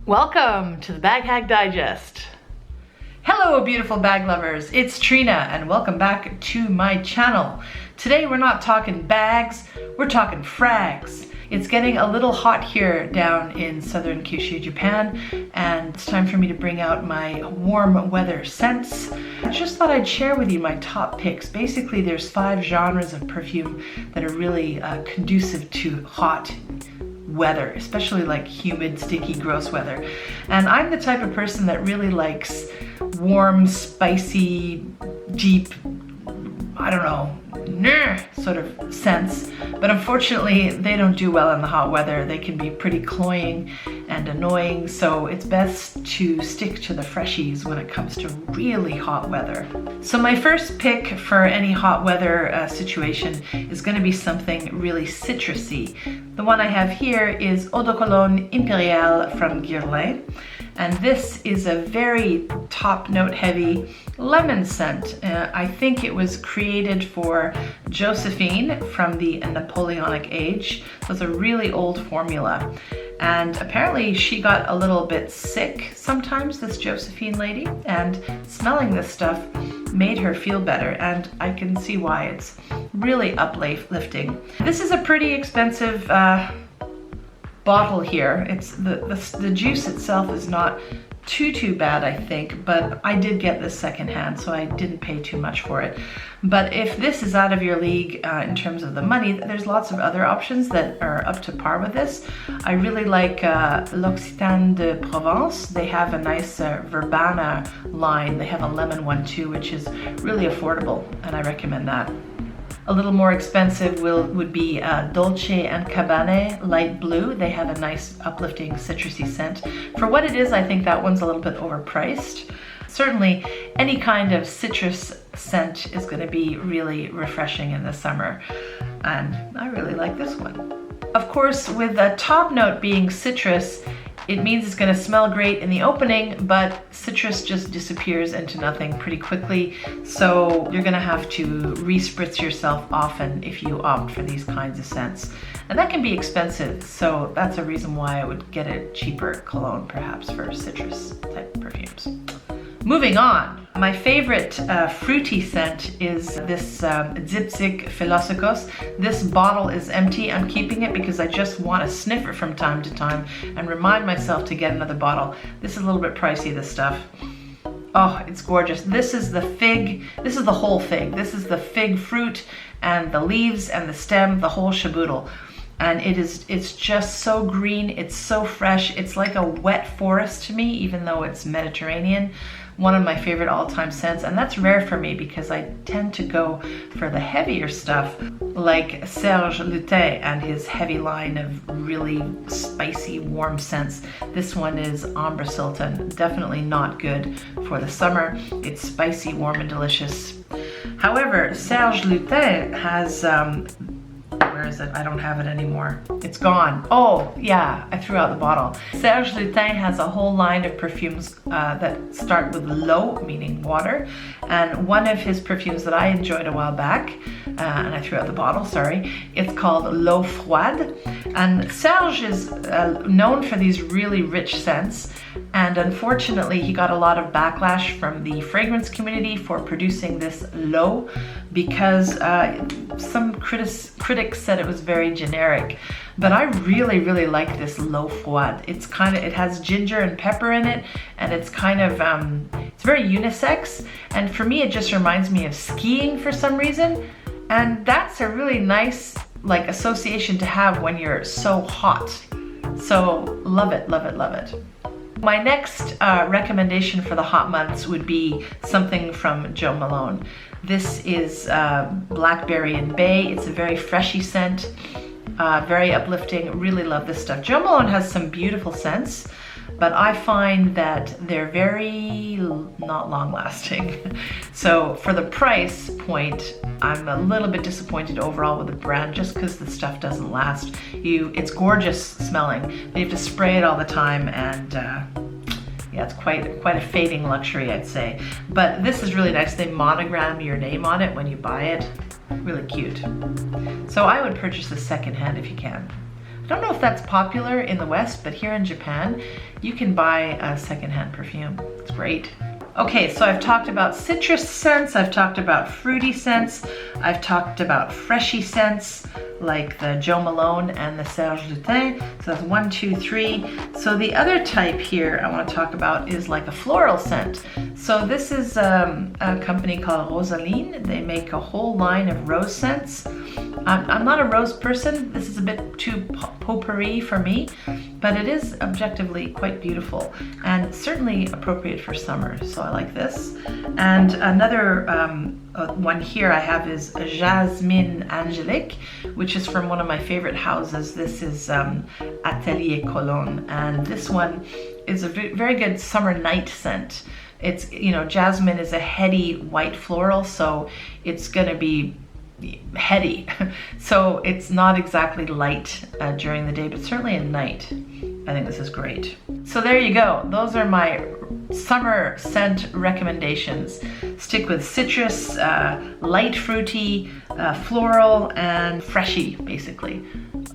Welcome to the Bag Hack Digest. Hello beautiful bag lovers, it's Trina and welcome back to my channel. Today we're not talking bags, we're talking frags. It's getting a little hot here down in southern Kyushu, Japan, and it's time for me to bring out my warm weather scents. I just thought I'd share with you my top picks. Basically there's 5 genres of perfume that are really conducive to hot weather, especially like humid, sticky, gross weather. And I'm the type of person that really likes warm, spicy, deep, I don't know, sort of scents. But unfortunately, they don't do well in the hot weather. They can be pretty cloying and annoying, so it's best to stick to the freshies when it comes to really hot weather. So my first pick for any hot weather situation is going to be something really citrusy. The one I have here is Eau de Cologne Impériale from Guerlain. And this is a very top note heavy lemon scent. I think it was created for Josephine from the Napoleonic age. So it's a really old formula. And apparently she got a little bit sick sometimes, this Josephine lady, and smelling this stuff made her feel better, and I can see why. It's really uplifting. This is a pretty expensive bottle here. It's the juice itself is not too bad, I think, but I did get this secondhand, so I didn't pay too much for it. But if this is out of your league in terms of the money, there's lots of other options that are up to par with this. I really like Lutens de Provence. They have a nice Verbena line. They have a lemon one too, which is really affordable, and I recommend that. A little more expensive would be Dolce and Gabbana light blue. They have a nice uplifting citrusy scent. For what it is, I think that one's a little bit overpriced. Certainly any kind of citrus scent is going to be really refreshing in the summer, and I really like this one. Of course, with the top note being citrus, it means it's going to smell great in the opening, but citrus just disappears into nothing pretty quickly. So you're going to have to re-spritz yourself often if you opt for these kinds of scents. And that can be expensive, so that's a reason why I would get a cheaper cologne perhaps for citrus type perfumes. Moving on, my favorite fruity scent is this Dyptique Philosykos. This bottle is empty. I'm keeping it because I just want to sniff it from time to time and remind myself to get another bottle. This is a little bit pricey, this stuff. Oh, it's gorgeous. This is the fig. This is the whole fig. This is the fig fruit and the leaves and the stem, the whole shaboodle. And it's just so green. It's so fresh. It's like a wet forest to me, even though it's Mediterranean. One of my favorite all-time scents, and that's rare for me because I tend to go for the heavier stuff like Serge Lutens and his heavy line of really spicy warm scents. This one is Ambre Sultan, definitely not good for the summer. It's spicy, warm, and delicious. However, Serge Lutens has where is it? I don't have it anymore. It's gone. Oh, yeah, I threw out the bottle. Serge Lutens has a whole line of perfumes that start with low, meaning water. And one of his perfumes that I enjoyed a while back, and I threw out the bottle, sorry, it's called L'Eau Froide. And Serge is known for these really rich scents. And unfortunately, he got a lot of backlash from the fragrance community for producing this low because some critics said it was very generic. But I really like this L'Eau Froide. It has ginger and pepper in it, and it's kind of, it's very unisex. And for me, it just reminds me of skiing for some reason. And that's a really nice like association to have when you're so hot. So love it, love it, love it. My next recommendation for the hot months would be something from Jo Malone. This is Blackberry and Bay. It's a very freshy scent, very uplifting. Really love this stuff. Jo Malone has some beautiful scents, but I find that they're very not long lasting. So for the price point, I'm a little bit disappointed overall with the brand just because the stuff doesn't last. It's gorgeous smelling, but you have to spray it all the time, and yeah, it's quite a fading luxury, I'd say. But this is really nice. They monogram your name on it when you buy it. Really cute. So I would purchase this secondhand if you can. I don't know if that's popular in the West, but here in Japan, you can buy a secondhand perfume. It's great. Okay, so I've talked about citrus scents, I've talked about fruity scents, I've talked about freshy scents like the Jo Malone and the Serge Lutens. So that's 1, 2, 3. So the other type here I want to talk about is like a floral scent. So this is a company called Rosaline. They make a whole line of rose scents. I'm not a rose person. This is a bit too potpourri for me, but it is objectively quite beautiful and certainly appropriate for summer. So I like this. And another one here I have is Jasmine Angelique, which is from one of my favorite houses. This is Atelier Cologne, and this one is a very good summer night scent. It's, you know, jasmine is a heady white floral, so it's gonna be heady. So it's not exactly light during the day, but certainly at night. I think this is great. So there you go. Those are my summer scent recommendations. Stick with citrus, light fruity, floral, and freshy, basically.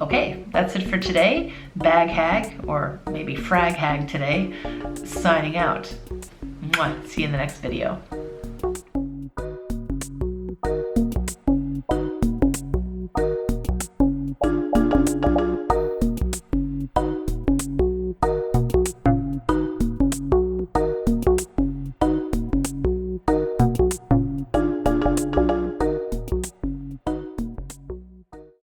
Okay, that's it for today. Bag hag, or maybe frag hag today, signing out. Mwah. See you in the next video.